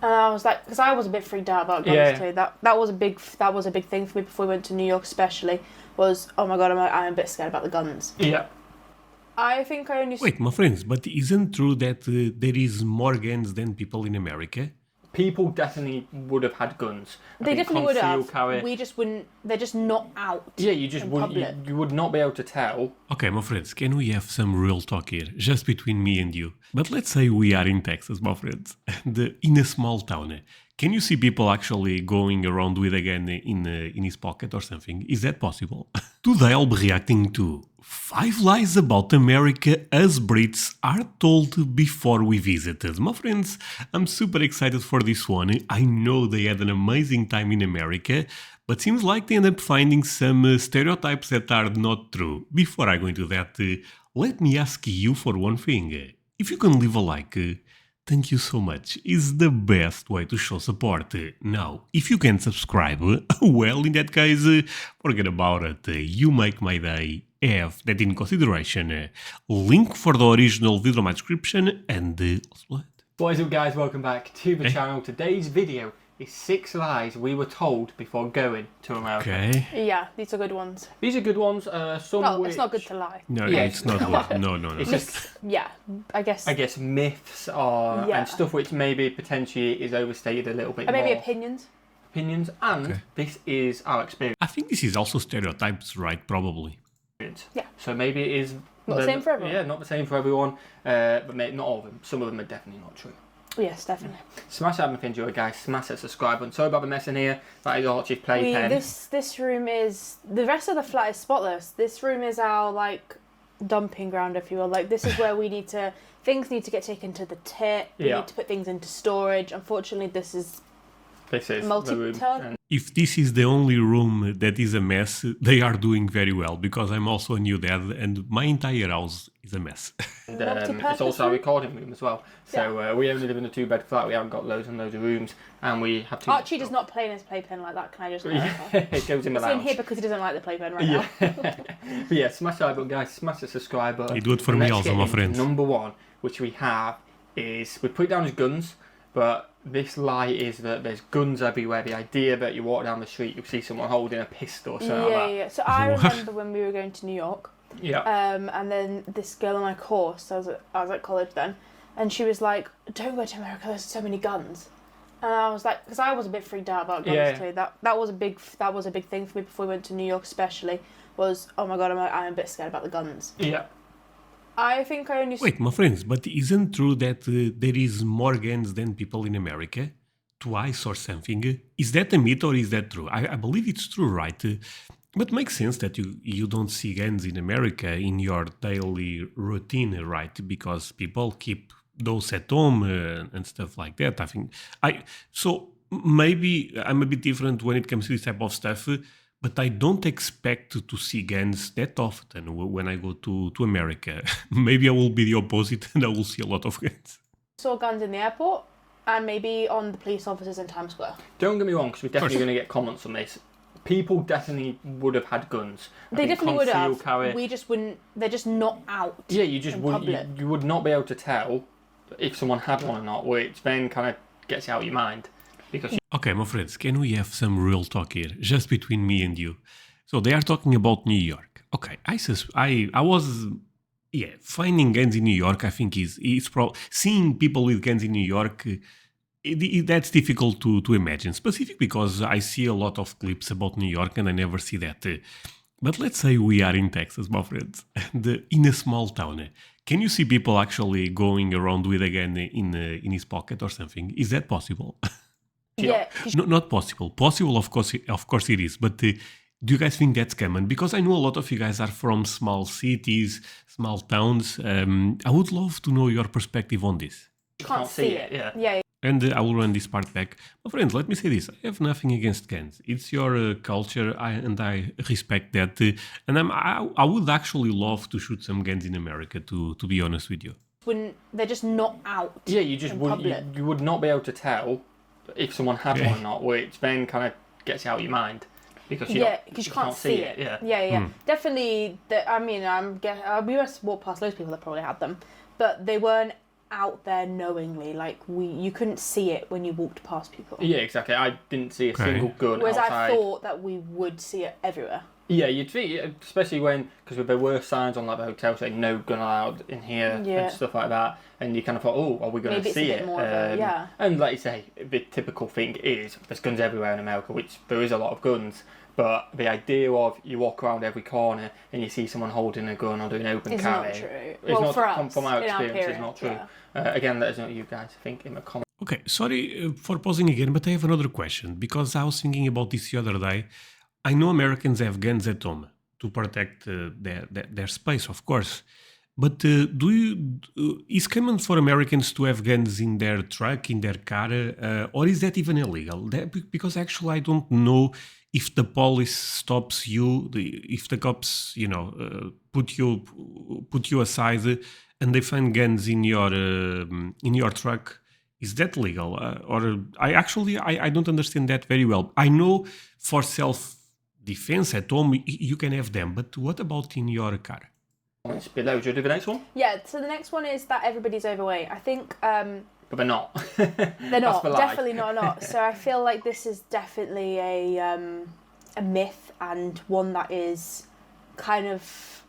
And I was like, because I was a bit freaked out about guns too. That was a big thing for me before we went to New York, especially. Was, oh my god, I'm a bit scared about the guns. Yeah. I think I only. Wait, my friends, but isn't true that there is more guns than people in America? People definitely would have had guns. They definitely would have. Carry. We just wouldn't. They're just not out. Yeah, you would not be able to tell. Okay, my friends, can we have some real talk here, just between me and you? But let's say we are in Texas, my friends, and in a small town. Can you see people actually going around with a gun in his pocket or something? Is that possible? Today I'll be reacting to 5 lies about America us Brits are told before we visited. My friends, I'm super excited for this one. I know they had an amazing time in America, but seems like they end up finding some stereotypes that are not true. Before I go into that, let me ask you for one thing. If you can leave a like, thank you so much. It's the best way to show support. Now, if you can subscribe, well, in that case, forget about it. You make my day. Have that in consideration. Link for the original video in my description and let's play it. What is up, guys? Welcome back to the channel. Today's video is 6 lies we were told before going to America. Okay. Yeah, these are good ones. These are good ones. Well, it's not good to lie. No, Yeah, it's not good. No. It's just, Yeah, I guess myths are and stuff which maybe potentially is overstated a little bit maybe more. opinions. Opinions, and this is our experience. I think this is also stereotypes, right? Probably. Yeah. So maybe it is not the same for everyone. Yeah, not the same for everyone. But maybe not all of them. Some of them are definitely not true. Yes, definitely. Smash that if you enjoy, guys. Smash that subscribe button. Sorry about the mess in here. That is Archie's playpen. This room is, the rest of the flat is spotless. This room is our like dumping ground, if you will. Like this is where things need to get taken to the tip. We need to put things into storage. Unfortunately, this is multi-ton. If this is the only room that is a mess, they are doing very well because I'm also a new dad and my entire house is a mess. And, it's also our recording room as well. So we only live in a 2-bed flat. We haven't got loads and loads of rooms, and we have to. Archie does not play in his playpen like that. Can I just? It goes in the lounge. It's in here because he doesn't like the playpen right now. But yeah, smash that button, guys. Smash the subscribe button. You do it for me also, my friends. Number 1, which we have, is we put it down as guns, but this lie is that there's guns everywhere. The idea that you walk down the street, you see someone holding a pistol or something like that. Yeah. So I remember when we were going to New York. Yeah. And then this girl on my course, I was at college then, and she was like, "Don't go to America. There's so many guns." And I was like, because I was a bit freaked out about guns too. That was a big thing for me before we went to New York, especially. Was, oh my god, I'm a bit scared about the guns. Yeah. I think I only. Wait, my friends, but isn't true that there is more guns than people in America? Twice or something? Is that a myth or is that true? I believe it's true, right? But it makes sense that you don't see guns in America in your daily routine, right? Because people keep those at home and stuff like that. I think so maybe I'm a bit different when it comes to this type of stuff. But I don't expect to see guns that often when I go to America. Maybe I will be the opposite and I will see a lot of guns. Saw guns in the airport and maybe on the police officers in Times Square. Don't get me wrong, because we're definitely going to get comments on this. People definitely would have had guns. They definitely would have. Carry. We just wouldn't. They're just not out. Yeah, you would not be able to tell if someone had one or not, which then kind of gets out of your mind. Okay, my friends, can we have some real talk here, just between me and you? So they are talking about New York. Okay, I was finding guns in New York. I think seeing people with guns in New York. That's difficult to imagine, specifically because I see a lot of clips about New York and I never see that. But let's say we are in Texas, my friends, and in a small town. Can you see people actually going around with a gun in his pocket or something? Is that possible? Yeah. No, not possible. Possible, of course it is. But do you guys think that's common? Because I know a lot of you guys are from small cities, small towns. I would love to know your perspective on this. You can't see it. Yeah. And I will run this part back. My friends, let me say this. I have nothing against guns. It's your culture, and I respect that. And I would actually love to shoot some guns in America, to be honest with you. They're just not out. Yeah, you would not be able to tell if someone had one or not, which then kind of gets out of your mind because you can't see it. Yeah. Definitely. We must walk past those people that probably had them, but they weren't out there knowingly. Like you couldn't see it when you walked past people. Yeah, exactly. I didn't see a single gun Whereas outside. I thought that we would see it everywhere. Yeah, you'd see, especially because there were signs on like the hotel saying no gun allowed in here and stuff like that, and you kind of thought, oh, are we going to see it? And like you say, the typical thing is there's guns everywhere in America, which there is a lot of guns, but the idea of you walk around every corner and you see someone holding a gun or doing open carry, it's not true. It's not, for us, from our experience, it's not true. Again, let us know what you guys think in the comments. Okay, sorry for pausing again, but I have another question, because I was thinking about this the other day. I know Americans have guns at home to protect their space, of course. But is common for Americans to have guns in their truck, in their car, or is that even illegal? Because actually I don't know if the police stops you, if the cops, put you aside and they find guns in your truck. Is that legal? Or I don't understand that very well. I know for self-defense at home you can have them, but what about in your car? Below, do you do the next one? Yeah, so the next one is that everybody's overweight. I think... but they're not. They're not, definitely not. So I feel like this is definitely a myth, and one that is kind of...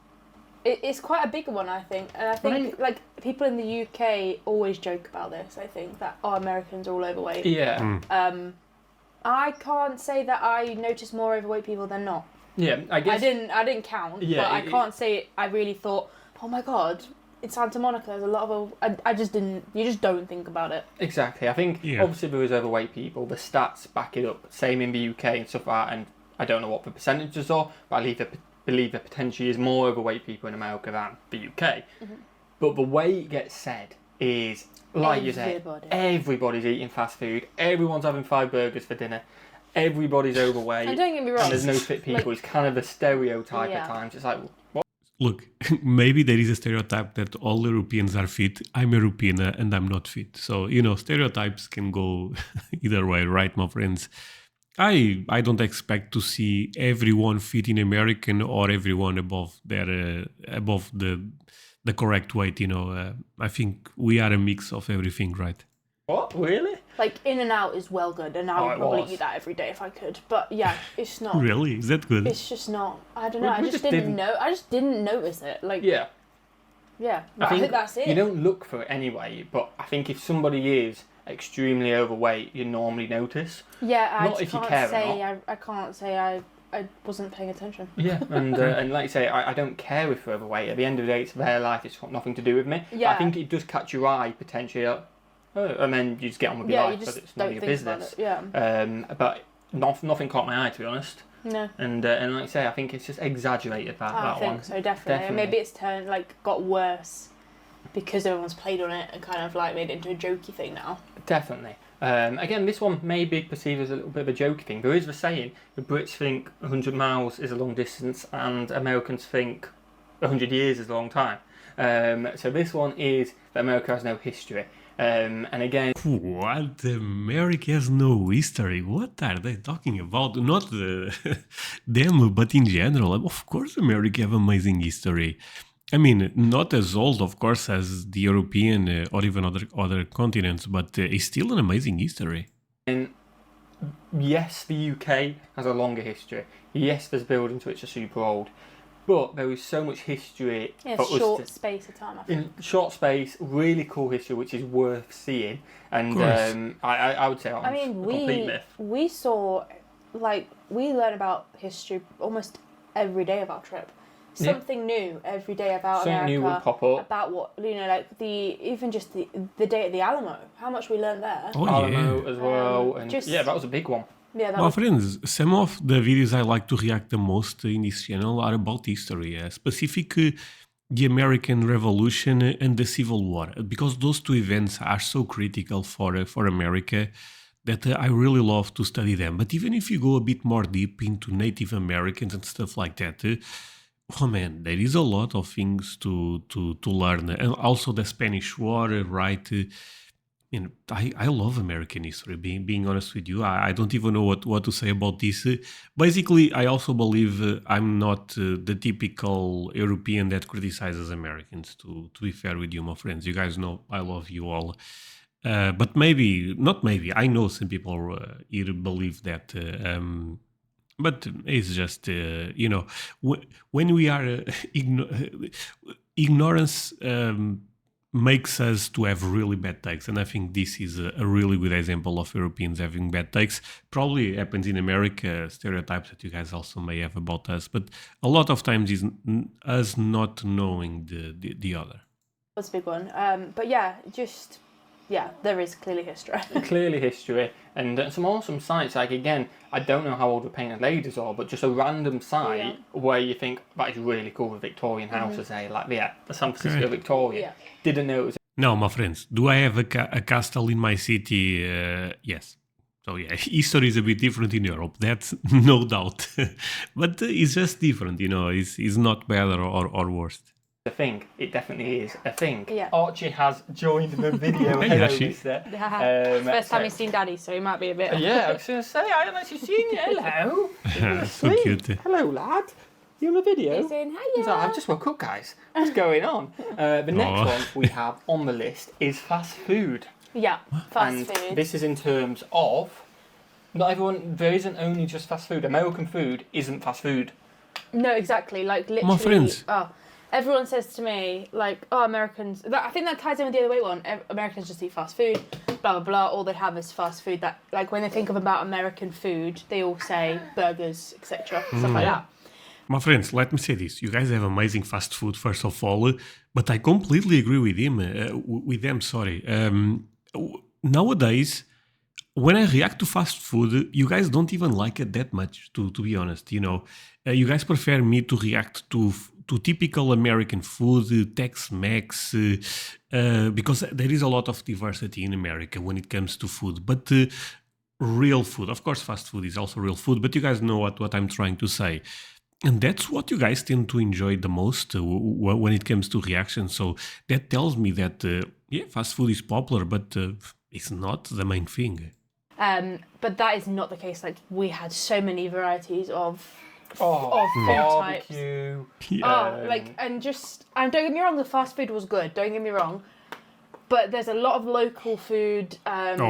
It's quite a big one, I think. And I think, like, people in the UK always joke about this, I think, that, Americans are all overweight. Yeah. I can't say that I notice more overweight people than not. Yeah, I guess... I didn't count, but I can't say I really thought, oh my god, in Santa Monica there's a lot of... I just didn't... You just don't think about it. Exactly. I think, obviously, there is overweight people. The stats back it up. Same in the UK and stuff like that, and I don't know what the percentages are, but I believe there potentially is more overweight people in America than the UK. Mm-hmm. But the way it gets said is, like you said, everybody's eating fast food. Everyone's having 5 burgers for dinner. Everybody's overweight. And don't get me wrong. And there's no fit people. It's kind of a stereotype at times. It's like, what? Look, maybe there is a stereotype that all Europeans are fit. I'm European and I'm not fit. So, stereotypes can go either way, right, my friends? I don't expect to see everyone fit in American or everyone above the correct weight. I think we are a mix of everything, right? What? Really? Like, In-N-Out is well good, and I would probably eat that every day if I could. But yeah, it's not. Really? Is that good? It's just not. I don't know. I just didn't know. I just didn't notice it. Like. Yeah. Yeah. I think that's it. You don't look for it anyway, but I think if somebody is extremely overweight, you normally notice. Yeah, not if you care or not. I can't say I wasn't paying attention. Yeah, and like you say, I don't care if they're overweight. At the end of the day, it's their life. It's got nothing to do with me. Yeah. But I think it does catch your eye potentially. And then you just get on with your life because it's none of your business. But nothing caught my eye, to be honest. No. And like I say, I think it's just exaggerated that one. I think so, definitely. Maybe it's got worse because everyone's played on it and kind of like made it into a jokey thing now. Definitely. Again, this one may be perceived as a little bit of a jokey thing. There is the saying, the Brits think 100 miles is a long distance and Americans think 100 years is a long time. So this one is that America has no history. And again... What? America has no history? What are they talking about? Not them, but in general. Of course America have amazing history. I mean, not as old, of course, as the European or even other continents, but it's still an amazing history. And yes, the UK has a longer history. Yes, there's buildings which are super old. But there is so much history for us short space of time, I think. In short space, really cool history, which is worth seeing. And I would say a complete myth. We saw, we learn about history almost every day of our trip. Something new every day about Something America. New would pop up. About what, even just the day at the Alamo. How much we learned there. Oh, Alamo as well. And that was a big one. Yeah, well, friends, some of the videos I like to react the most in this channel are about history, specifically the American Revolution and the Civil War, because those two events are so critical for America that I really love to study them. But even if you go a bit more deep into Native Americans and stuff like that, oh man, there is a lot of things to learn. And also the Spanish War, right? I love American history. Being honest with you, I don't even know what to say about this. Basically, I also believe I'm not the typical European that criticizes Americans. To be fair with you, my friends, you guys know I love you all. But maybe, not maybe, I know some people here believe that. But it's just, when we are ignorance makes us to have really bad takes, and I think this is a really good example of Europeans having bad takes. Probably happens in America, stereotypes that you guys also may have about us, but a lot of times is us not knowing the other. That's a big one. But yeah, there is clearly history. Clearly history, and some awesome sites. Like, again, I don't know how old the painted ladies are, but just a random site where you think that is really cool with Victorian houses. Like the San Francisco Victoria. Yeah. Didn't know it was. No, my friends, do I have a castle in my city? Yes. So yeah, history is a bit different in Europe. That's no doubt, but it's just different. It's not better or worse. A thing. It definitely is a thing. Yeah. Archie has joined the video. Hello, First time he's seen Daddy, so he might be a bit. Yeah, I was going to say, I haven't actually seen you. Hello. So cute. Hello, lad. You on the video? He's saying, hiya. He's like, I've just woke up, guys. What's going on? The next one we have on the list is fast food. Yeah, fast food. This is in terms of not everyone. There isn't only just fast food. American food isn't fast food. No, exactly. Like literally. My friends. Everyone says to me, like, Americans... I think that ties in with the other way one. Americans just eat fast food, blah, blah, blah. All they have is fast food. That, like, when they think of about American food, they all say burgers, etc., stuff like that. My friends, let me say this. You guys have amazing fast food, first of all, but I completely agree with them, sorry. Nowadays, when I react to fast food, you guys don't even like it that much, to be honest. You guys prefer me to react to typical American food, Tex-Mex, because there is a lot of diversity in America when it comes to food. But real food, of course, fast food is also real food, but you guys know what I'm trying to say. And that's what you guys tend to enjoy the most when it comes to reaction. So that tells me that, fast food is popular, but it's not the main thing. But that is not the case. Like, we had so many varieties of food types. Barbecue. And don't get me wrong, the fast food was good. Don't get me wrong, but there's a lot of local food. And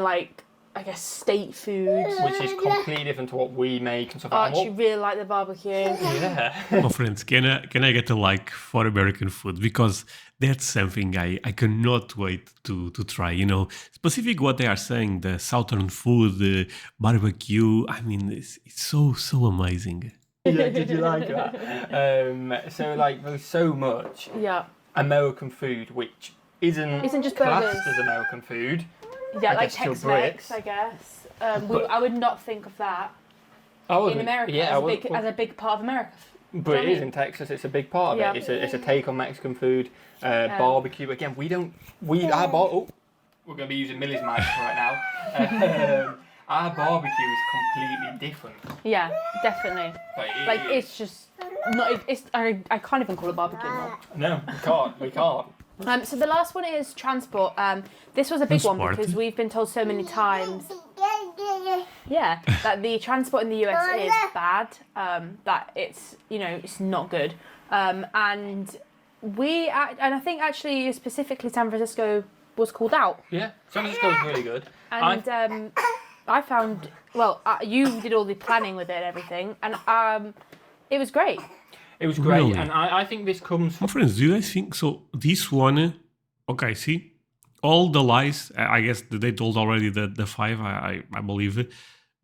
like, I guess state food, which is completely different to what we make and stuff. Archie really like the barbecue. Yeah. My friends, can I get a like for American food, because that's something I cannot wait to try. Specific what they are saying, the southern food, the barbecue. I mean, it's so amazing. Yeah, did you like that? So like, there's so much American food which isn't just classed burgers as American food. Yeah, like Tex-Mex, I guess. I would not think of that in America as a big part of America. But it is in Texas. It's a big part of it. It's a take on Mexican food, barbecue. Again, we're going to be using Millie's mic right now. Our barbecue is completely different. Yeah, definitely. It's just not. I can't even call it barbecue anymore. No, we can't. So the last one is transport. This was a big one because we've been told so many times, that the transport in the US is bad. That it's not good. And I think actually specifically San Francisco was called out. Yeah, San Francisco was really good. And I found you did all the planning with it and everything, and it was great. It was great, really? And I think this comes from... My friends, do you guys think so? This one, okay, see, all the lies, I guess they told already the 5, I believe it,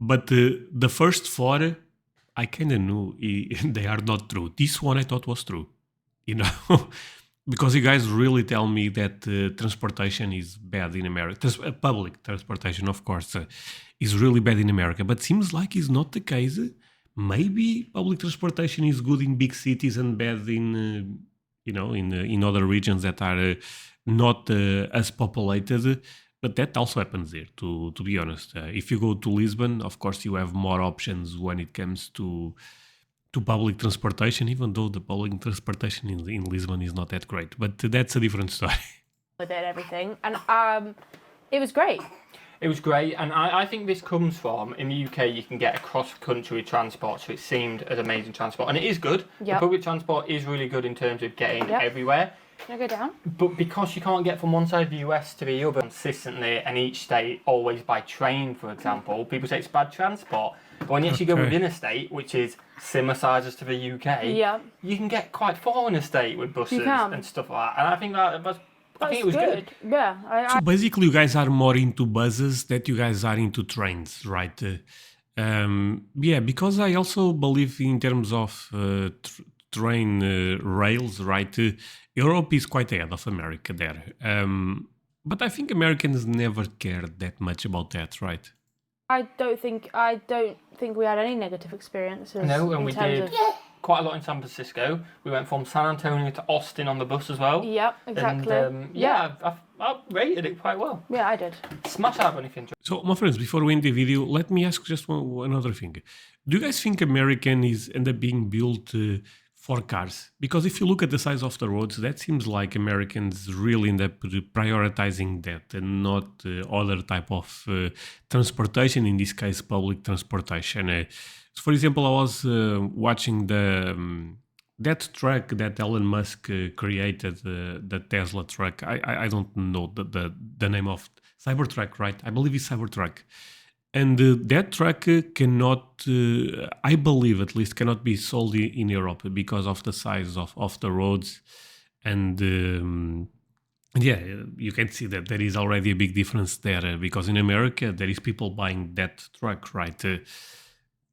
but the first 4, I kind of knew they are not true. This one I thought was true, because you guys really tell me that transportation is bad in America. Public transportation, of course, is really bad in America, but seems like it's not the case. Maybe public transportation is good in big cities and bad in, in other regions that are not as populated. But that also happens there, to be honest. If you go to Lisbon, of course, you have more options when it comes to public transportation, even though the public transportation in Lisbon is not that great. But that's a different story. With it and everything. And It was great. It was great, and I think this comes from, in the UK, you can get a cross-country transport, so it seemed as amazing transport, and it is good. Yep. The public transport is really good in terms of getting everywhere. Can I go down? But because you can't get from one side of the US to the other consistently, and each state always by train, for example, people say it's bad transport. But when you actually go within a state, which is similar sizes to the UK, you can get quite far in a state with buses and stuff like that. And I think I think it was good. Yeah. So basically, you guys are more into buses than you guys are into trains, right? Yeah, because I also believe in terms of train rails, right? Europe is quite ahead of America there. But I think Americans never cared that much about that, right? I don't think we had any negative experiences. No, and we did quite a lot in San Francisco. We went from San Antonio to Austin on the bus as well. Yep, exactly. And, I rated it quite well. Yeah, I did. Smash that if you enjoyed. So, my friends, before we end the video, let me ask just another thing. Do you guys think American end up being built for cars? Because if you look at the size of the roads, that seems like Americans really end up prioritizing that and not other type of transportation, in this case, public transportation. So for example, I was watching that truck that Elon Musk created, the Tesla truck. I don't know the name of Cybertruck, right? I believe it's Cybertruck. And that truck cannot, I believe at least, cannot be sold in Europe because of the size of the roads. And you can see that there is already a big difference there because in America, there is people buying that truck, right?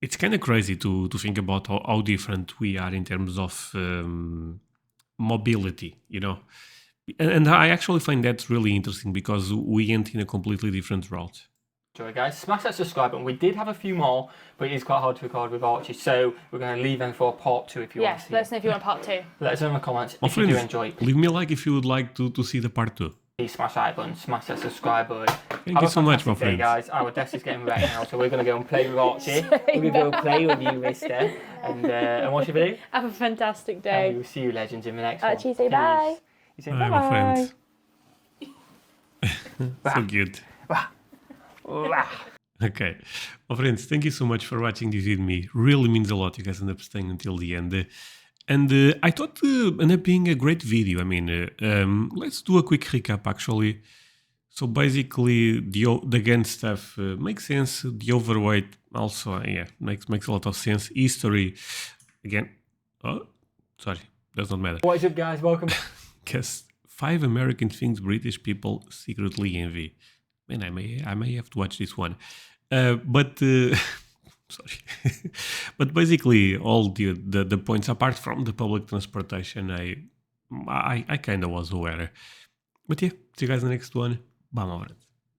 It's kind of crazy to think about how different we are in terms of mobility, you know. And I actually find that really interesting because we went in a completely different route. Enjoy, guys. Smash that subscribe button. We did have a few more, but it is quite hard to record with Archie, so we're going to leave them for part 2 if you want to see. Let us know if you want part 2. Let us know in the comments My if friends, you do enjoy it. Leave me a like if you would like to see the part 2. Smash that button, smash that subscribe button. Thank you so much, my friends. Guys, our desk is getting ready now, so we're going to go and play with Archie. We're going to go play with you, mister. And what should we do? Have a fantastic day. And we'll see you, legends, in the next one. Archie, say bye. You say bye, my friends. So cute. Okay, my friends, thank you so much for watching this with me. Really means a lot. You guys end up staying until the end. And I thought ended up being a great video. I mean, let's do a quick recap actually. So basically, the gun stuff makes sense. The overweight also, makes a lot of sense. History, again. Oh, sorry, does not matter. What is up, guys? Welcome. Guess 5 American things British people secretly envy. Man, I may have to watch this one. But sorry. But basically, all the points apart from the public transportation, I kind of was aware. But yeah, see you guys in the next one. Bye, my friends.